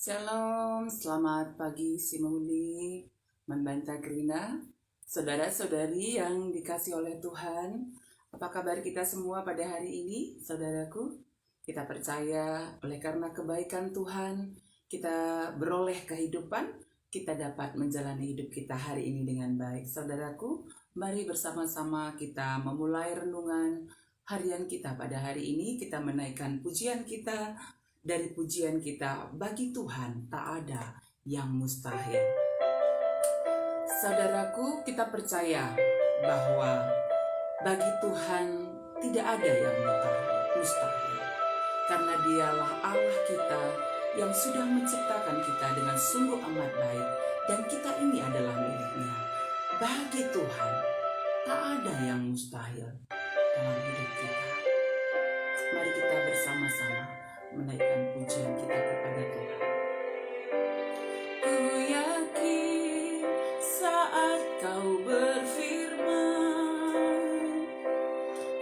Shalom, selamat pagi Simuli, Membanta Grina, saudara-saudari yang dikasih oleh Tuhan. Apa kabar kita semua pada hari ini, saudaraku? Kita percaya oleh karena kebaikan Tuhan, kita beroleh kehidupan, kita dapat menjalani hidup kita hari ini dengan baik. Saudaraku, mari bersama-sama kita memulai renungan harian kita pada hari ini. Kita menaikkan pujian kita. Dari pujian kita, bagi Tuhan tak ada yang mustahil. Saudaraku, kita percaya bahwa bagi Tuhan tidak ada yang mustahil. Karena dialah Allah kita yang sudah menciptakan kita dengan sungguh amat baik. Dan kita ini adalah miliknya. Bagi Tuhan tak ada yang mustahil dalam hidup kita. Mari kita bersama-sama menaikkan pujian kita kepada Tuhan. Ku yakin saat Kau berfirman,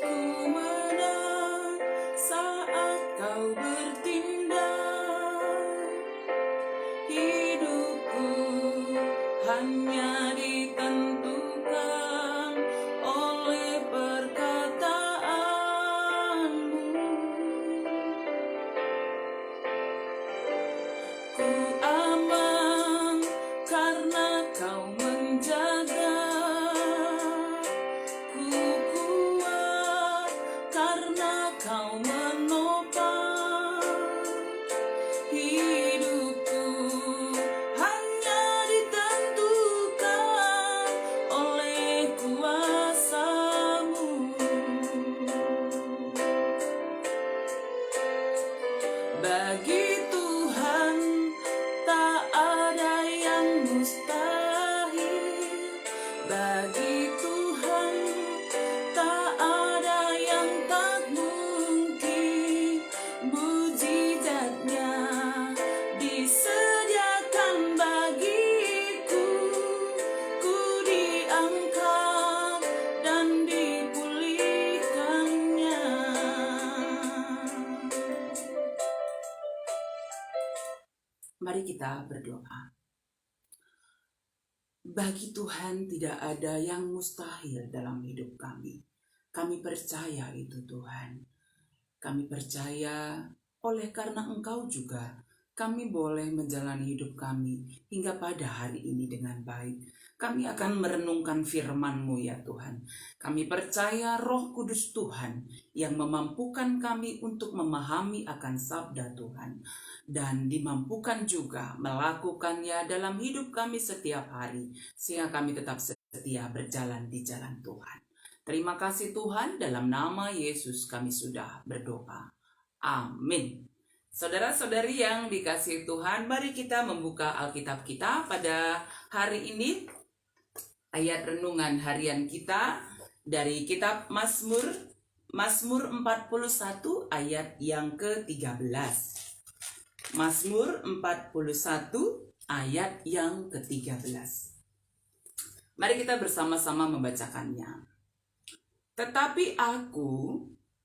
ku menang saat Kau bertindak. Hidupku hanya ditentukan oleh perkataanmu. Ku aman karena Kau menjaga. Ku kuat karena Kau menopang. Hidupku hanya ditentukan oleh kuasa-Mu. Bagi Tuhan tak ada yang mustahil. Bagi Tuhan tak ada yang tak mungkin. Mujizatnya disediakan bagiku. Ku diangkat dan dipulihkannya. Mari kita berdoa. Bagi Tuhan tidak ada yang mustahil dalam hidup kami. Kami percaya itu Tuhan. Kami percaya oleh karena Engkau juga kami boleh menjalani hidup kami hingga pada hari ini dengan baik. Kami akan merenungkan firman-Mu ya Tuhan. Kami percaya Roh Kudus Tuhan yang memampukan kami untuk memahami akan sabda Tuhan. Dan dimampukan juga melakukannya dalam hidup kami setiap hari. Sehingga kami tetap setia berjalan di jalan Tuhan. Terima kasih Tuhan, dalam nama Yesus kami sudah berdoa. Amin. Saudara-saudari yang dikasihi Tuhan, mari kita membuka Alkitab kita pada hari ini. Ayat renungan harian kita dari kitab Mazmur 41 ayat yang ke-13. Mazmur 41 ayat yang ke-13. Mari kita bersama-sama membacakannya. Tetapi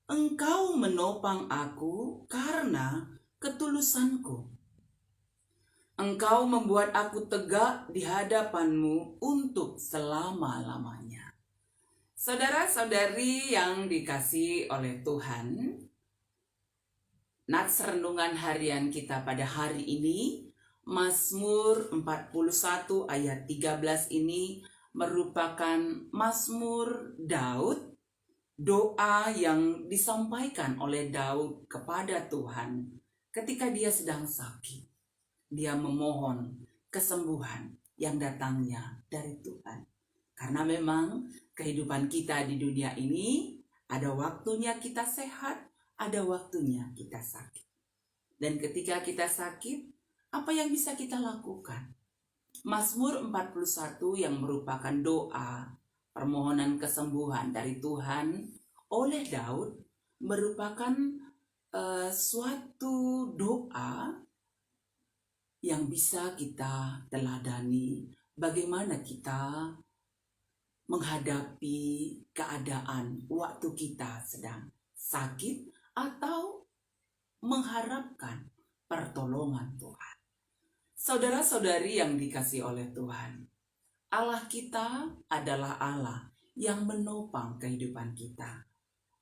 Engkau menopang aku karena ketulusanku. Engkau membuat aku tegak di hadapan-Mu untuk selama-lamanya. Saudara-saudari yang dikasihi oleh Tuhan, nats renungan harian kita pada hari ini, Mazmur 41 ayat 13 ini merupakan Mazmur Daud, doa yang disampaikan oleh Daud kepada Tuhan ketika dia sedang sakit. Dia memohon kesembuhan yang datangnya dari Tuhan. Karena memang kehidupan kita di dunia ini ada waktunya kita sehat, ada waktunya kita sakit. Dan ketika kita sakit, apa yang bisa kita lakukan? Mazmur 41 yang merupakan doa permohonan kesembuhan dari Tuhan oleh Daud merupakan suatu doa yang bisa kita teladani bagaimana kita menghadapi keadaan waktu kita sedang sakit atau mengharapkan pertolongan Tuhan. Saudara-saudari yang dikasihi oleh Tuhan, Allah kita adalah Allah yang menopang kehidupan kita.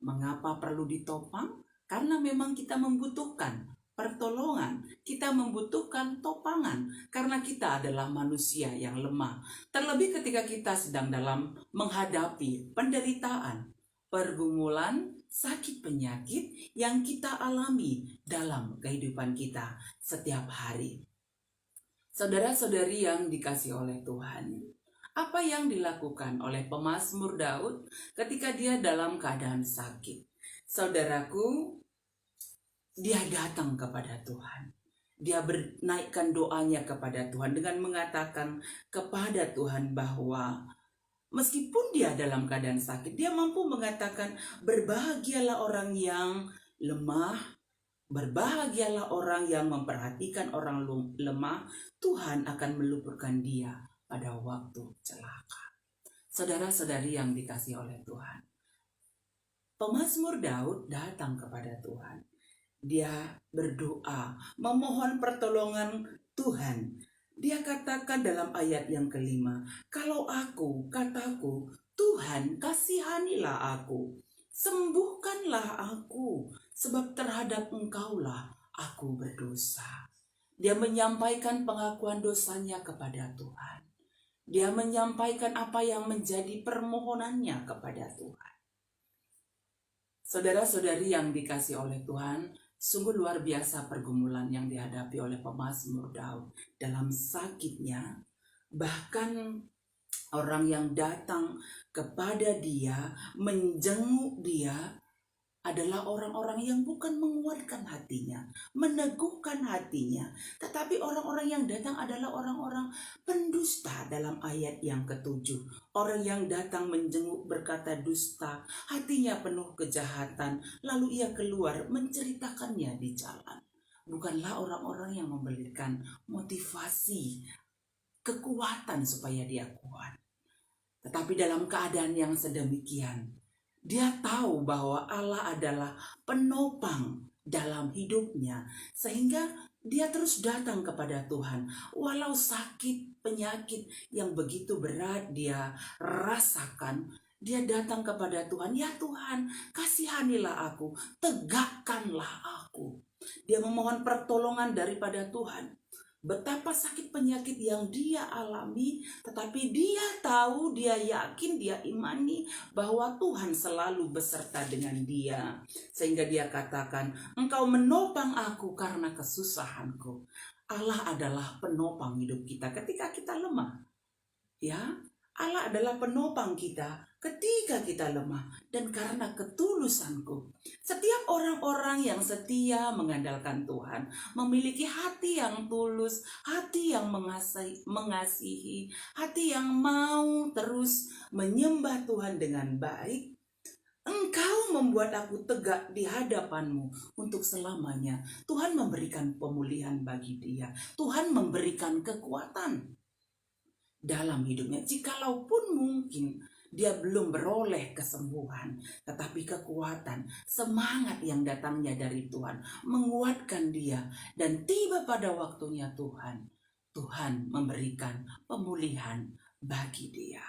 Mengapa perlu ditopang? Karena memang kita membutuhkan pertolongan, kita membutuhkan topangan, karena kita adalah manusia yang lemah. Terlebih ketika kita sedang dalam menghadapi penderitaan, pergumulan, sakit penyakit yang kita alami dalam kehidupan kita setiap hari. Saudara-saudari yang dikasihi oleh Tuhan, apa yang dilakukan oleh pemazmur Daud ketika dia dalam keadaan sakit? Saudaraku, dia datang kepada Tuhan. Dia menaikkan doanya kepada Tuhan dengan mengatakan kepada Tuhan bahwa meskipun dia dalam keadaan sakit, dia mampu mengatakan, berbahagialah orang yang lemah, berbahagialah orang yang memperhatikan orang lemah, Tuhan akan meluputkan dia pada waktu celaka. Saudara-saudari yang dikasihi oleh Tuhan, pemazmur Daud datang kepada Tuhan. Dia berdoa, memohon pertolongan Tuhan. Dia katakan dalam ayat yang kelima, kalau aku, kataku, Tuhan kasihanilah aku, sembuhkanlah aku, sebab terhadap Engkaulah aku berdosa. Dia menyampaikan pengakuan dosanya kepada Tuhan. Dia menyampaikan apa yang menjadi permohonannya kepada Tuhan. Saudara-saudari yang dikasihi oleh Tuhan, sungguh luar biasa pergumulan yang dihadapi oleh pemazmur Daud dalam sakitnya. Bahkan orang yang datang kepada dia, menjenguk dia, adalah orang-orang yang bukan menguatkan hatinya, meneguhkan hatinya. Tetapi orang-orang yang datang adalah orang-orang pendusta dalam ayat yang ke-7. Orang yang datang menjenguk berkata dusta, hatinya penuh kejahatan, lalu ia keluar menceritakannya di jalan. Bukanlah orang-orang yang memberikan motivasi, kekuatan supaya dia kuat. Tetapi dalam keadaan yang sedemikian, dia tahu bahwa Allah adalah penopang dalam hidupnya, sehingga dia terus datang kepada Tuhan. Walau sakit, penyakit yang begitu berat dia rasakan, dia datang kepada Tuhan. Ya Tuhan, kasihanilah aku, tegakkanlah aku. Dia memohon pertolongan daripada Tuhan. Betapa sakit penyakit yang dia alami, tetapi dia tahu, dia yakin, dia imani bahwa Tuhan selalu beserta dengan dia. Sehingga dia katakan, Engkau menopang aku karena kesusahanku. Allah adalah penopang hidup kita ketika kita lemah. Ya, Allah adalah penopang kita ketika kita lemah, dan karena ketulusanku. Setiap orang-orang yang setia mengandalkan Tuhan memiliki hati yang tulus, hati yang mengasihi, hati yang mau terus menyembah Tuhan dengan baik. Engkau membuat aku tegak di hadapanmu untuk selamanya. Tuhan memberikan pemulihan bagi dia. Tuhan memberikan kekuatan dalam hidupnya. Jikalaupun mungkin dia belum beroleh kesembuhan, tetapi kekuatan, semangat yang datangnya dari Tuhan menguatkan dia, dan tiba pada waktunya Tuhan memberikan pemulihan bagi dia.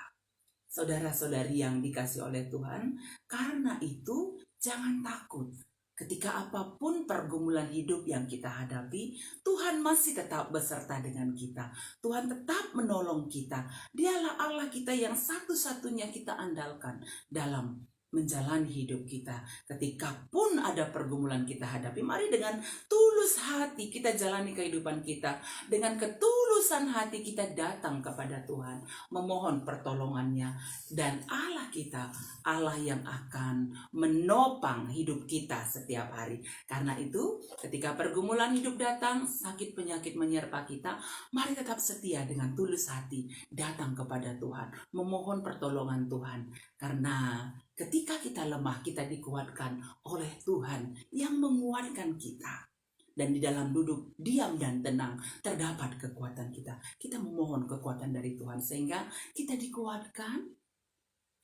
Saudara-saudari yang dikasihi oleh Tuhan, karena itu jangan takut. Ketika apapun pergumulan hidup yang kita hadapi, Tuhan masih tetap beserta dengan kita. Tuhan tetap menolong kita. Dialah Allah kita yang satu-satunya kita andalkan dalam menjalani hidup kita. Ketika pun ada pergumulan kita hadapi, mari dengan tulus hati kita jalani kehidupan kita. Dengan ketulusan hati kita datang kepada Tuhan, memohon pertolongannya. Dan Allah kita, Allah yang akan menopang hidup kita setiap hari. Karena itu, ketika pergumulan hidup datang, sakit penyakit menyerpa kita, mari tetap setia dengan tulus hati datang kepada Tuhan, memohon pertolongan Tuhan. Karena ketika kita lemah, kita dikuatkan oleh Tuhan yang menguatkan kita. Dan di dalam duduk diam dan tenang terdapat kekuatan kita. Kita memohon kekuatan dari Tuhan sehingga kita dikuatkan,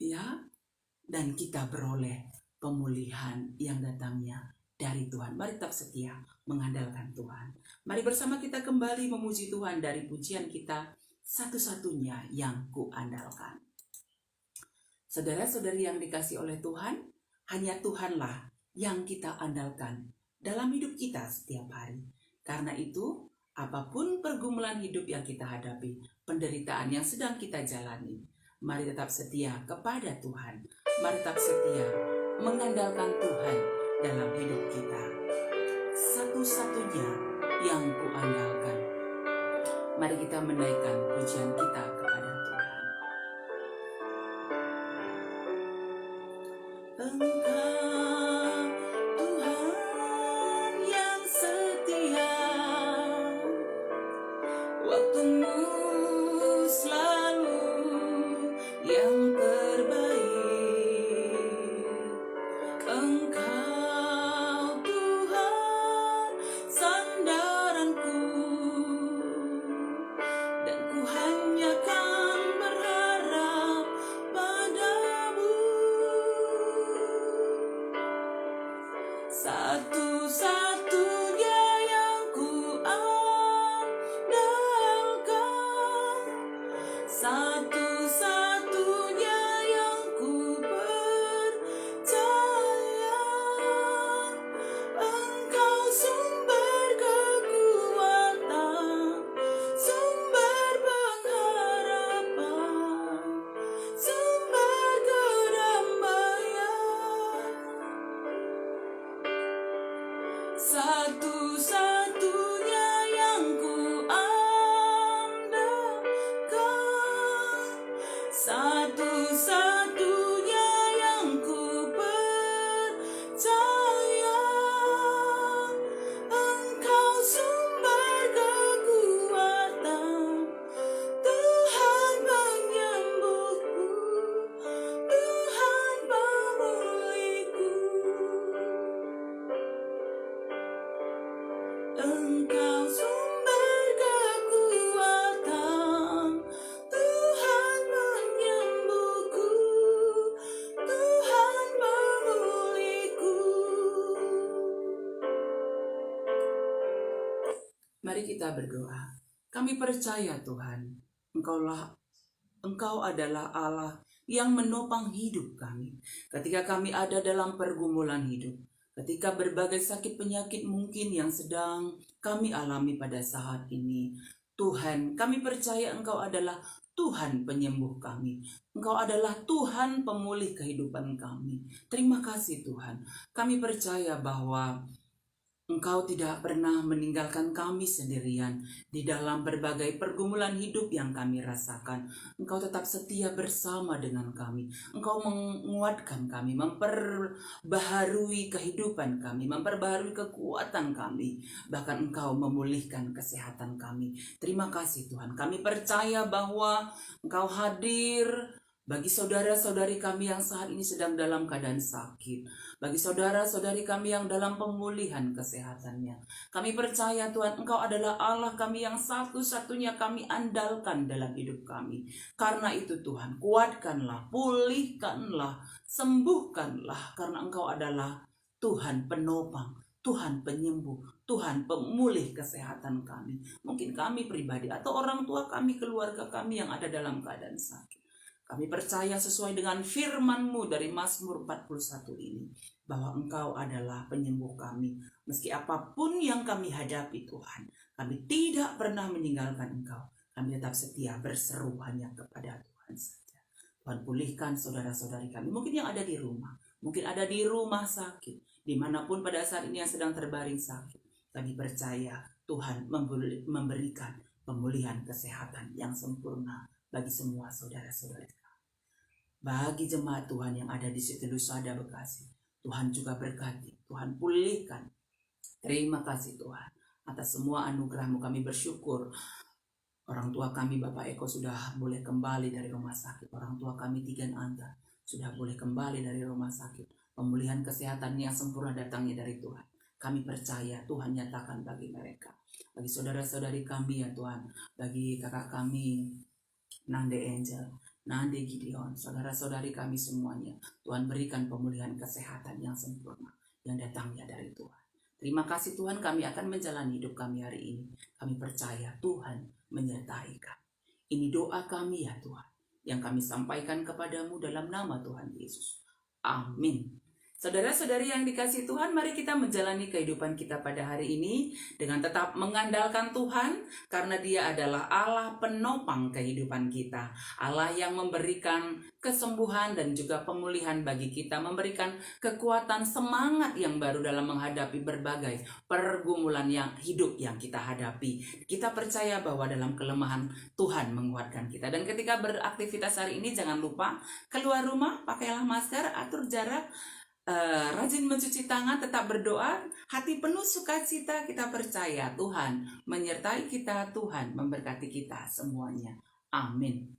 ya, dan kita beroleh pemulihan yang datangnya dari Tuhan. Mari tetap setia mengandalkan Tuhan. Mari bersama kita kembali memuji Tuhan dari pujian kita, satu-satunya yang kuandalkan. Saudara-saudari yang dikasih oleh Tuhan, hanya Tuhanlah yang kita andalkan dalam hidup kita setiap hari. Karena itu, apapun pergumulan hidup yang kita hadapi, penderitaan yang sedang kita jalani, mari tetap setia kepada Tuhan. Mari tetap setia mengandalkan Tuhan dalam hidup kita. Satu-satunya yang kuandalkan. Mari kita menaikkan pujian kita kepada Tuhan. Engkau Tuhan yang setia, waktumu selalu yang terbaik. Engkau Tuhan sandaranku, dan ku hanya kan berharap padamu. Satu-satunya yang ku andalkan, satu-satunya yang ku percaya. Engkau sumber kekuatan, sumber pengharapan, sumber kedamaian. Satu-satunya yang ku andalkan, satu-satunya yang ku percaya. Engkau sumber kekuatan, Tuhan penyembuhku, Tuhan pemulihku. Engkau sumber kekuatan, Tuhan penyembuhku, Tuhan pemulihku. Mari kita berdoa. Kami percaya Tuhan, Engkau adalah Allah yang menopang hidup kami. Ketika kami ada dalam pergumulan hidup, ketika berbagai sakit penyakit mungkin yang sedang kami alami pada saat ini, Tuhan, kami percaya Engkau adalah Tuhan penyembuh kami. Engkau adalah Tuhan pemulih kehidupan kami. Terima kasih Tuhan. Kami percaya bahwa Engkau tidak pernah meninggalkan kami sendirian di dalam berbagai pergumulan hidup yang kami rasakan. Engkau tetap setia bersama dengan kami. Engkau menguatkan kami, memperbaharui kehidupan kami, memperbaharui kekuatan kami. Bahkan Engkau memulihkan kesehatan kami. Terima kasih Tuhan. Kami percaya bahwa Engkau hadir bagi saudara-saudari kami yang saat ini sedang dalam keadaan sakit, bagi saudara-saudari kami yang dalam pemulihan kesehatannya. Kami percaya Tuhan, Engkau adalah Allah kami yang satu-satunya kami andalkan dalam hidup kami. Karena itu Tuhan, kuatkanlah, pulihkanlah, sembuhkanlah, karena Engkau adalah Tuhan penopang, Tuhan penyembuh, Tuhan pemulih kesehatan kami. Mungkin kami pribadi atau orang tua kami, keluarga kami yang ada dalam keadaan sakit. Kami percaya sesuai dengan firman-Mu dari Mazmur 41 ini, bahwa Engkau adalah penyembuh kami. Meski apapun yang kami hadapi Tuhan, kami tidak pernah meninggalkan Engkau. Kami tetap setia berseru hanya kepada Tuhan saja. Tuhan, pulihkan saudara-saudari kami, mungkin yang ada di rumah, mungkin ada di rumah sakit, dimanapun pada saat ini yang sedang terbaring sakit. Kami percaya Tuhan memberikan pemulihan kesehatan yang sempurna bagi semua saudara-saudari. Bagi jemaat Tuhan yang ada di Siti Lusada Bekasi, Tuhan juga berkati, Tuhan pulihkan. Terima kasih Tuhan atas semua anugerah-Mu. Kami bersyukur orang tua kami Bapak Eko sudah boleh kembali dari rumah sakit. Orang tua kami Tigan Anta sudah boleh kembali dari rumah sakit. Pemulihan kesehatan yang sempurna datangnya dari Tuhan. Kami percaya Tuhan nyatakan bagi mereka, bagi saudara-saudari kami ya Tuhan, bagi kakak kami Nande Angel, Nande Gideon, saudara-saudari kami semuanya, Tuhan berikan pemulihan kesehatan yang sempurna yang datangnya dari Tuhan. Terima kasih Tuhan, kami akan menjalani hidup kami hari ini. Kami percaya Tuhan menyertai kami. Ini doa kami ya Tuhan, yang kami sampaikan kepadamu dalam nama Tuhan Yesus. Amin. Saudara-saudari yang dikasihi Tuhan, mari kita menjalani kehidupan kita pada hari ini dengan tetap mengandalkan Tuhan, karena Dia adalah Allah penopang kehidupan kita, Allah yang memberikan kesembuhan dan juga pemulihan bagi kita, memberikan kekuatan, semangat yang baru dalam menghadapi berbagai pergumulan yang hidup yang kita hadapi. Kita percaya bahwa dalam kelemahan Tuhan menguatkan kita. Dan ketika beraktivitas hari ini, jangan lupa keluar rumah, pakailah masker, atur jarak, rajin mencuci tangan, tetap berdoa, hati penuh sukacita. Kita percaya Tuhan menyertai kita, Tuhan memberkati kita semuanya. Amin.